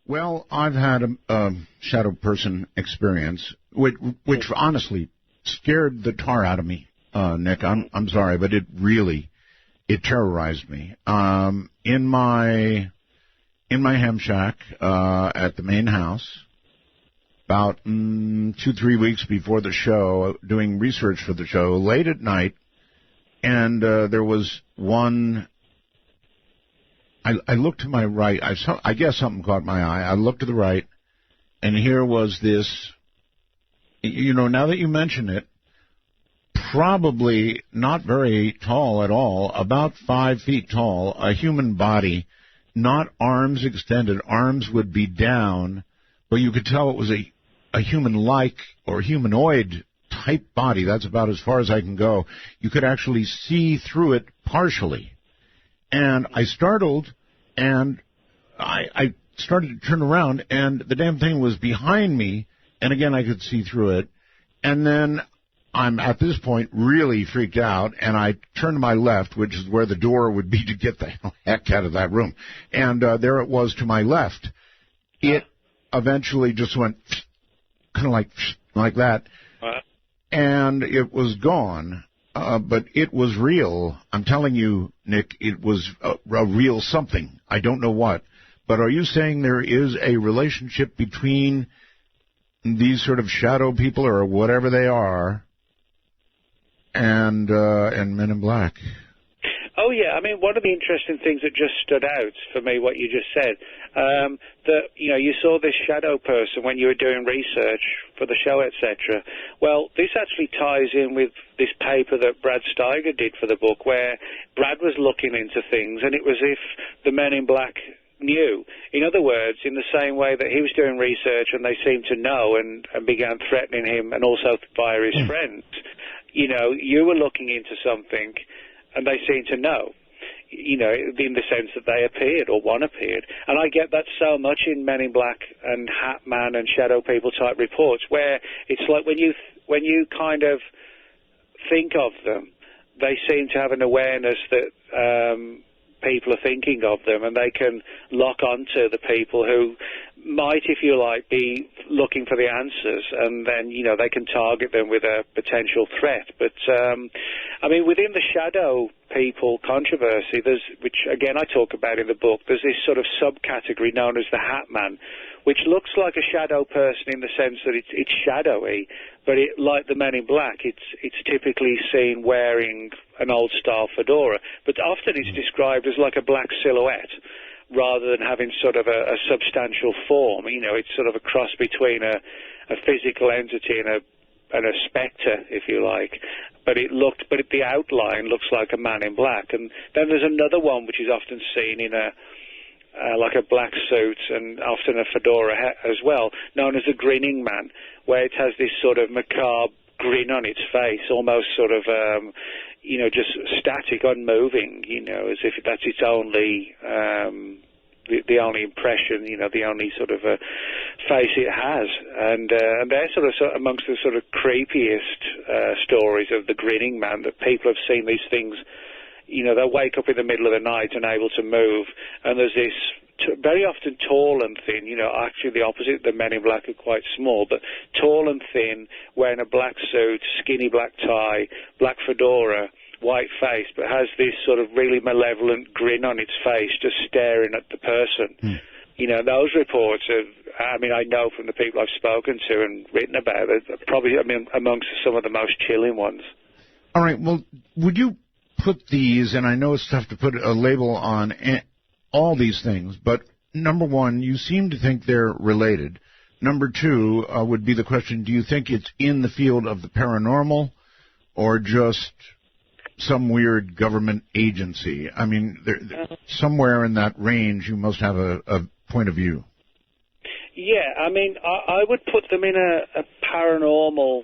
Well, I've had a shadow person experience, which honestly scared the tar out of me, Nick. I'm sorry, but it terrorized me. In my hem shack at the main house, about 2-3 weeks before the show, doing research for the show, late at night, and there was one. I looked to my right. I guess something caught my eye. I looked to the right, and here was this. Now that you mention it, probably not very tall at all, about 5 feet tall, a human body, not arms extended. Arms would be down, but you could tell it was a human-like or humanoid type body. That's about as far as I can go. You could actually see through it partially. And I startled, and I started to turn around, and the damn thing was behind me, and again I could see through it. And then I'm, at this point, really freaked out, and I turned to my left, which is where the door would be to get the heck out of that room. And there it was to my left. It eventually just went kind of like that, and it was gone. But it was real. I'm telling you, Nick, it was a real something. I don't know what. But are you saying there is a relationship between these sort of shadow people or whatever they are and Men in Black? Oh, yeah. I mean, one of the interesting things that just stood out for me, what you just said, that, you saw this shadow person when you were doing research for the show, etc. Well, this actually ties in with this paper that Brad Steiger did for the book, where Brad was looking into things, and it was as if the Men in Black knew. In other words, in the same way that he was doing research and they seemed to know and began threatening him, and also via his friends, you were looking into something, and they seem to know, in the sense that they appeared or one appeared. And I get that so much in Men in Black and Hat Man and Shadow People type reports, where it's like when you kind of think of them, they seem to have an awareness that people are thinking of them, and they can lock onto the people who might, if you like, be looking for the answers, and then, they can target them with a potential threat. But, I mean, within the shadow people controversy, which, again, I talk about in the book, there's this sort of subcategory known as the Hat Man, which looks like a shadow person in the sense that it's shadowy, but like the Men in Black, it's typically seen wearing an old-style fedora. But often it's described as like a black silhouette, rather than having sort of a substantial form. It's sort of a cross between a physical entity and a spectre, if you like. But the outline looks like a Man in Black. And then there's another one which is often seen in like a black suit and often a fedora as well, known as a grinning man, where it has this sort of macabre grin on its face, almost sort of, just static, unmoving, as if that's its only, the only impression, the only sort of face it has. And they're sort of amongst the sort of creepiest stories of the grinning man, that people have seen these things. They'll wake up in the middle of the night unable to move, and there's this very often tall and thin, actually the opposite, the Men in Black are quite small, but tall and thin, wearing a black suit, skinny black tie, black fedora, white face, but has this sort of really malevolent grin on its face, just staring at the person. Those reports I know from the people I've spoken to and written about it, probably, amongst some of the most chilling ones. All right, well, would you put these, and I know it's tough to put a label on all these things, but number one, you seem to think they're related. Number two would be the question, do you think it's in the field of the paranormal or just some weird government agency? I mean, somewhere in that range you must have a point of view. Yeah, I would put them in a paranormal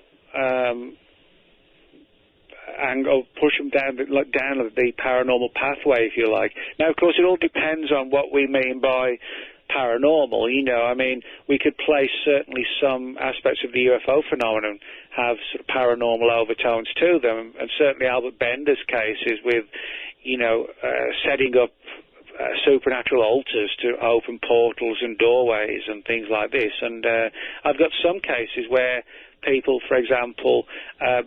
angle, push them down the paranormal pathway, if you like. Now, of course, it all depends on what we mean by paranormal. We could place certainly some aspects of the UFO phenomenon have sort of paranormal overtones to them, and certainly Albert Bender's cases with, setting up supernatural altars to open portals and doorways and things like this. And I've got some cases where people, for example,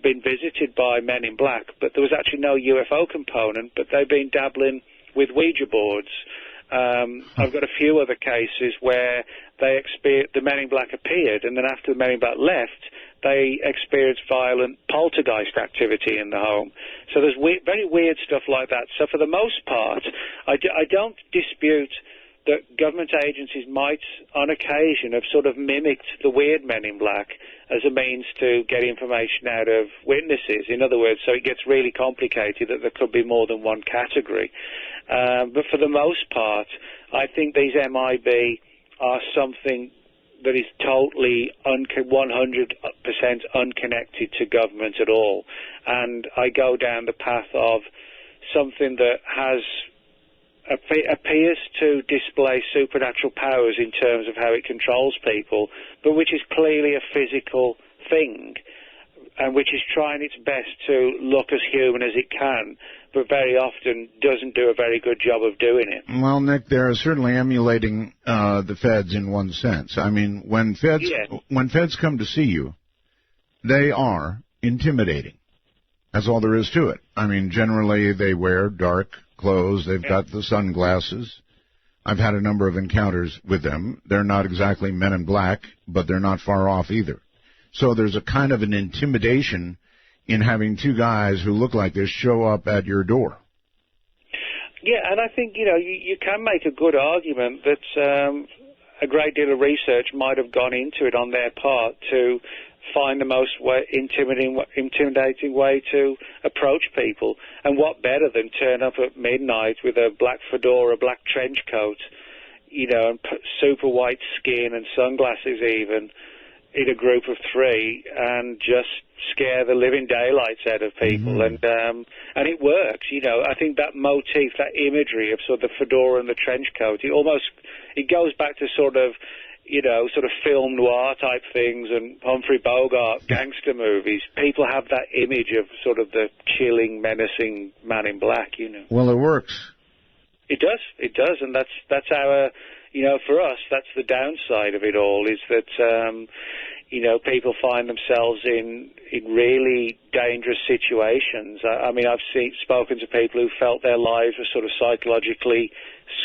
been visited by men in black, but there was actually no UFO component, but they've been dabbling with Ouija boards. I've got a few other cases where the men in black appeared, and then after the men in black left, they experienced violent poltergeist activity in the home. So there's very weird stuff like that. So for the most part, I don't dispute that government agencies might, on occasion, have sort of mimicked the weird men in black as a means to get information out of witnesses. In other words, so it gets really complicated that there could be more than one category. But for the most part, I think these MIB are something that is totally 100% unconnected to government at all. And I go down the path of something that appears to display supernatural powers in terms of how it controls people, but which is clearly a physical thing, and which is trying its best to look as human as it can, but very often doesn't do a very good job of doing it. Well, Nick, they're certainly emulating the feds in one sense. I mean, when feds come to see you, they are intimidating. That's all there is to it. I mean, generally they wear dark clothes. They've got the sunglasses. I've had a number of encounters with them. They're not exactly men in black, but they're not far off either. So there's a kind of an intimidation in having two guys who look like this show up at your door. Yeah, and I think, you can make a good argument that a great deal of research might have gone into it on their part to find the most intimidating way to approach people. And what better than turn up at midnight with a black fedora, a black trench coat, and super white skin and sunglasses even, in a group of three, and just scare the living daylights out of people. Mm-hmm. And it works. I think that motif, that imagery of sort of the fedora and the trench coat, it goes back to sort of film noir type things and Humphrey Bogart gangster movies. People have that image of sort of the chilling, menacing man in black, Well, it works. It does, and that's our, for us, that's the downside of it all, is that, people find themselves in really dangerous situations. I mean, I've spoken to people who felt their lives were sort of psychologically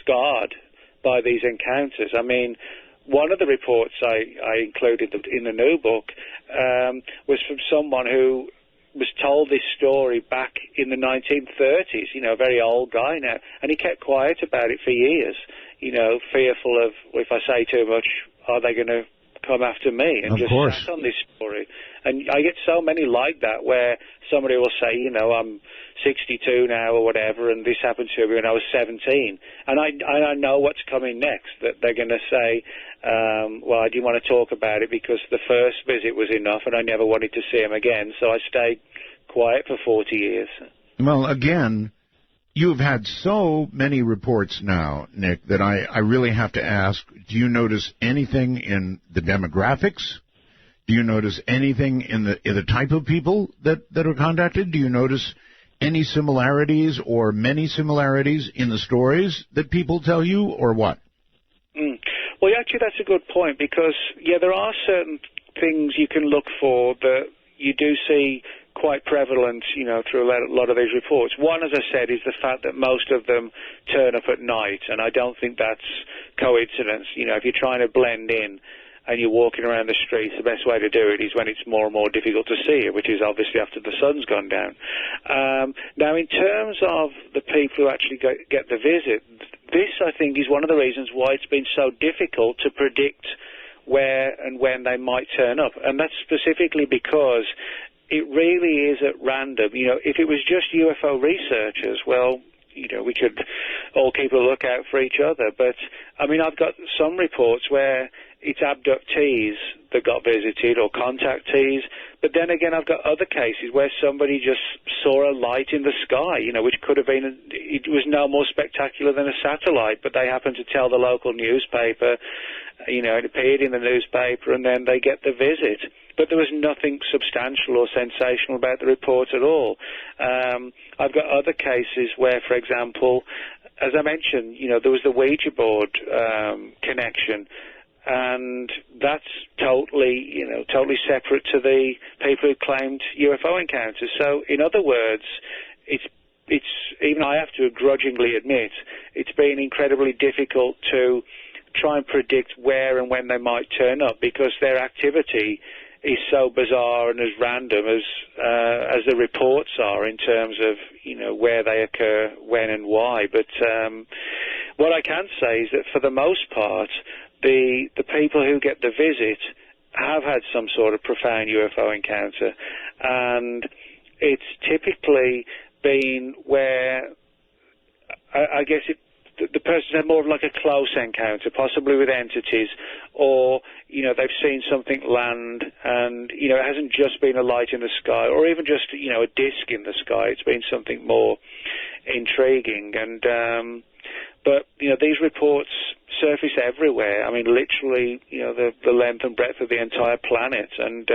scarred by these encounters. I mean, one of the reports I included in the new book was from someone who was told this story back in the 1930s, a very old guy now, and he kept quiet about it for years, fearful of, if I say too much, are they going to come after me? And just sat on this story. And I get so many like that, where somebody will say, I'm 62 now or whatever, and this happened to me when I was 17. And I know what's coming next, that they're going to say, well, I didn't want to talk about it because the first visit was enough and I never wanted to see him again, so I stayed quiet for 40 years. Well, again, you've had so many reports now, Nick, that I really have to ask, do you notice anything in the demographics? Do you notice anything in the type of people that are contacted? Do you notice any similarities or many similarities in the stories that people tell you, or what? Well, actually, that's a good point, because, there are certain things you can look for that you do see quite prevalent, through a lot of these reports. One, as I said, is the fact that most of them turn up at night, and I don't think that's coincidence. If you're trying to blend in and you're walking around the streets, the best way to do it is when it's more and more difficult to see it, which is obviously after the sun's gone down. Now, in terms of the people who actually get the visit, this, I think, is one of the reasons why it's been so difficult to predict where and when they might turn up. And that's specifically because it really is at random. If it was just UFO researchers, well, we could all keep a lookout for each other. But, I mean, I've got some reports where it's abductees that got visited, or contactees. But then again, I've got other cases where somebody just saw a light in the sky, which could have been, it was no more spectacular than a satellite, but they happened to tell the local newspaper, it appeared in the newspaper, and then they get the visit. But there was nothing substantial or sensational about the report at all. I've got other cases where, for example, as I mentioned, there was the Ouija board connection, and that's totally separate to the people who claimed UFO encounters. So, in other words, it's even I have to grudgingly admit, it's been incredibly difficult to try and predict where and when they might turn up, because their activity is so bizarre and as random as the reports are in terms of where they occur, when and why. But what I can say is that for the most part, the people who get the visit have had some sort of profound UFO encounter, and it's typically been where I guess the person's had more of like a close encounter, possibly with entities, or they've seen something land, and it hasn't just been a light in the sky, or even just a disc in the sky. It's been something more intriguing, and but these reports surface everywhere. I mean, literally, the length and breadth of the entire planet, and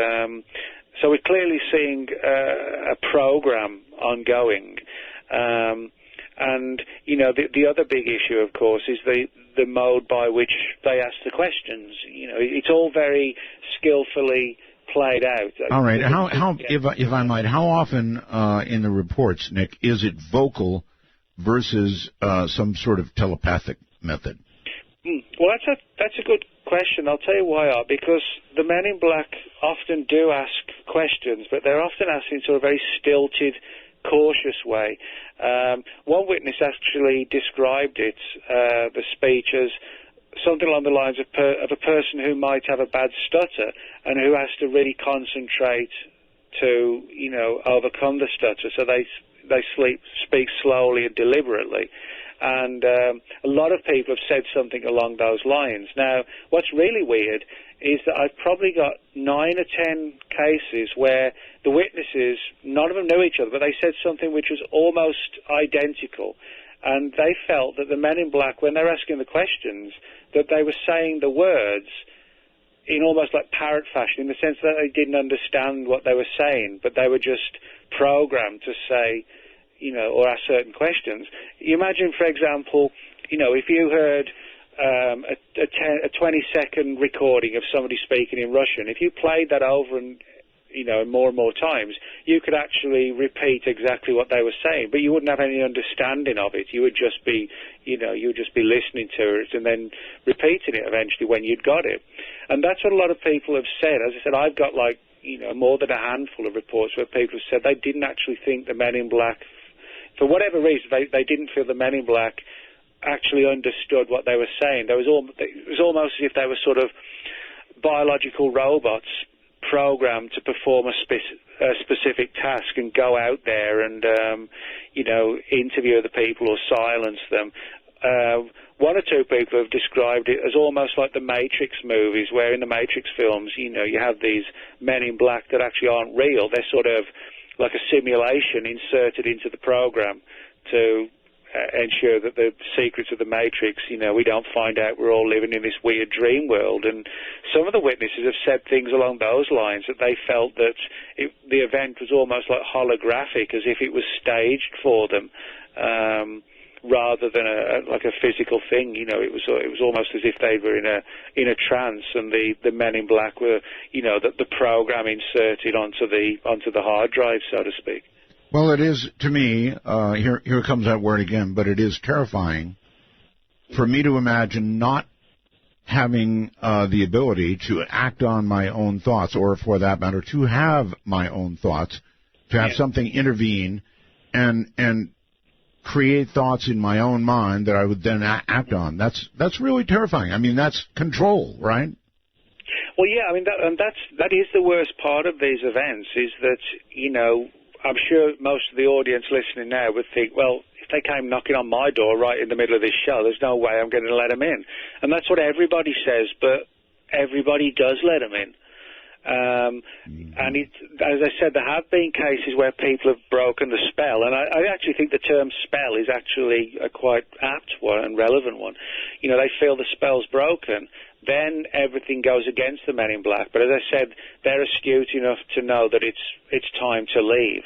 so we're clearly seeing a program ongoing. And the other big issue, of course, is the mode by which they ask the questions. It's all very skillfully played out. All right. If I might, how often in the reports, Nick, is it vocal versus some sort of telepathic method? Well, that's a good question. I'll tell you why. Because the Men in Black often do ask questions, but they're often asked in sort of very stilted, cautious way. One witness actually described it, the speech, as something along the lines of a person who might have a bad stutter and who has to really concentrate to overcome the stutter. So they speak slowly and deliberately. And a lot of people have said something along those lines. Now, what's really weird is that I've probably got 9 or 10 cases where the witnesses, none of them knew each other, but they said something which was almost identical. And they felt that the Men in Black, when they're asking the questions, that they were saying the words in almost like parrot fashion, in the sense that they didn't understand what they were saying, but they were just programmed to say, or ask certain questions. You imagine, for example, if you heard a 20-second recording of somebody speaking in Russian, if you played that over and more and more times, you could actually repeat exactly what they were saying, but you wouldn't have any understanding of it. You would just be, listening to it and then repeating it eventually when you'd got it. And that's what a lot of people have said. As I said, I've got more than a handful of reports where people have said they didn't actually think the Men in Black, for whatever reason, they didn't feel the Men in Black actually understood what they were saying. It was almost as if they were sort of biological robots programmed to perform a specific task and go out there and, interview the people or silence them. One or two people have described it as almost like the Matrix movies, where in the Matrix films, you have these Men in Black that actually aren't real. They're sort of like a simulation inserted into the program to ensure that the secrets of the Matrix, we don't find out we're all living in this weird dream world. And some of the witnesses have said things along those lines, that they felt that the event was almost like holographic, as if it was staged for them, rather than a physical thing. It was almost as if they were in a trance, and the Men in Black were, the program inserted onto the hard drive, so to speak. Well, it is, to me, here comes that word again, but it is terrifying for me to imagine not having the ability to act on my own thoughts, or for that matter, to have my own thoughts, to have something intervene and create thoughts in my own mind that I would then act on. That's really terrifying. I mean, that's control, right? Well, yeah, I mean, that is the worst part of these events, is that, I'm sure most of the audience listening now would think, well, if they came knocking on my door right in the middle of this show, there's no way I'm going to let them in. And that's what everybody says, but everybody does let them in. And as I said, there have been cases where people have broken the spell, and I actually think the term spell is actually a quite apt one and relevant one. They feel the spell's broken, then everything goes against the Men in Black. But as I said, they're astute enough to know that it's time to leave.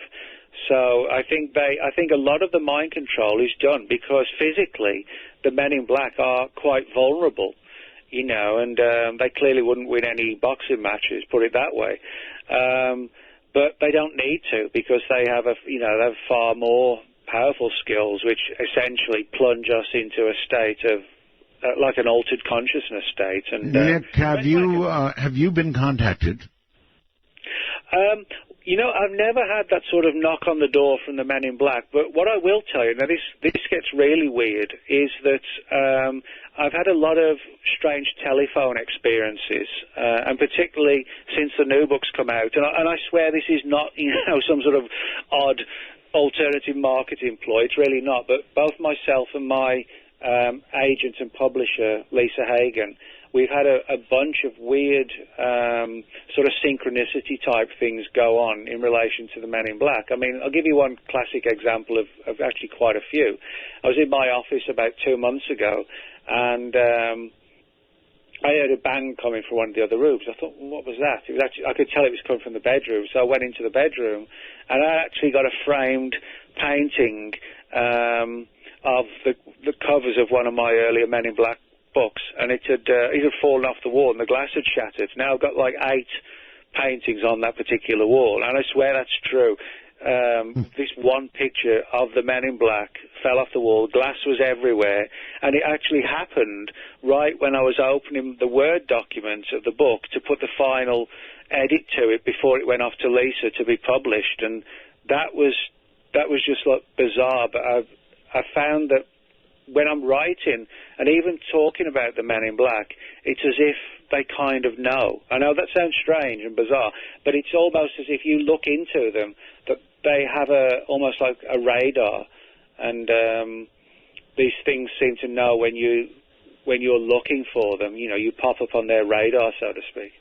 So I think a lot of the mind control is done because physically the men in black are quite vulnerable, you know, and they clearly wouldn't win any boxing matches, put it that way. But they don't need to because they have they have far more powerful skills, which essentially plunge us into a state of like an altered consciousness state. And Nick, have you been contacted? You know, I've never had that sort of knock on the door from the men in black, but what I will tell you, now this gets really weird, is that I've had a lot of strange telephone experiences, and particularly since the new book's come out, and I swear this is not, you know, some sort of odd alternative marketing ploy, it's really not, but both myself and my agent and publisher, Lisa Hagen, we've had a bunch of weird sort of synchronicity type things go on in relation to the men in black. I mean, I'll give you one classic example of actually quite a few. I was in my office about 2 months ago, and I heard a bang coming from one of the other rooms. I thought, well, what was that? It was actually, I could tell it was coming from the bedroom, so I went into the bedroom, and I actually got a framed painting of the covers of one of my earlier Men in Black books, and it had fallen off the wall and the glass had shattered. Now I've got like 8 paintings on that particular wall, and I swear that's true. This one picture of the Men in Black fell off the wall, glass was everywhere, and it actually happened right when I was opening the Word document of the book to put the final edit to it before it went off to Lisa to be published, and that was just like bizarre. But I found that when I'm writing and even talking about the Men in Black, it's as if they kind of know. I know that sounds strange and bizarre, but it's almost as if you look into them, that they have almost like a radar, and these things seem to know when you're looking for them. You know, you pop up on their radar, so to speak.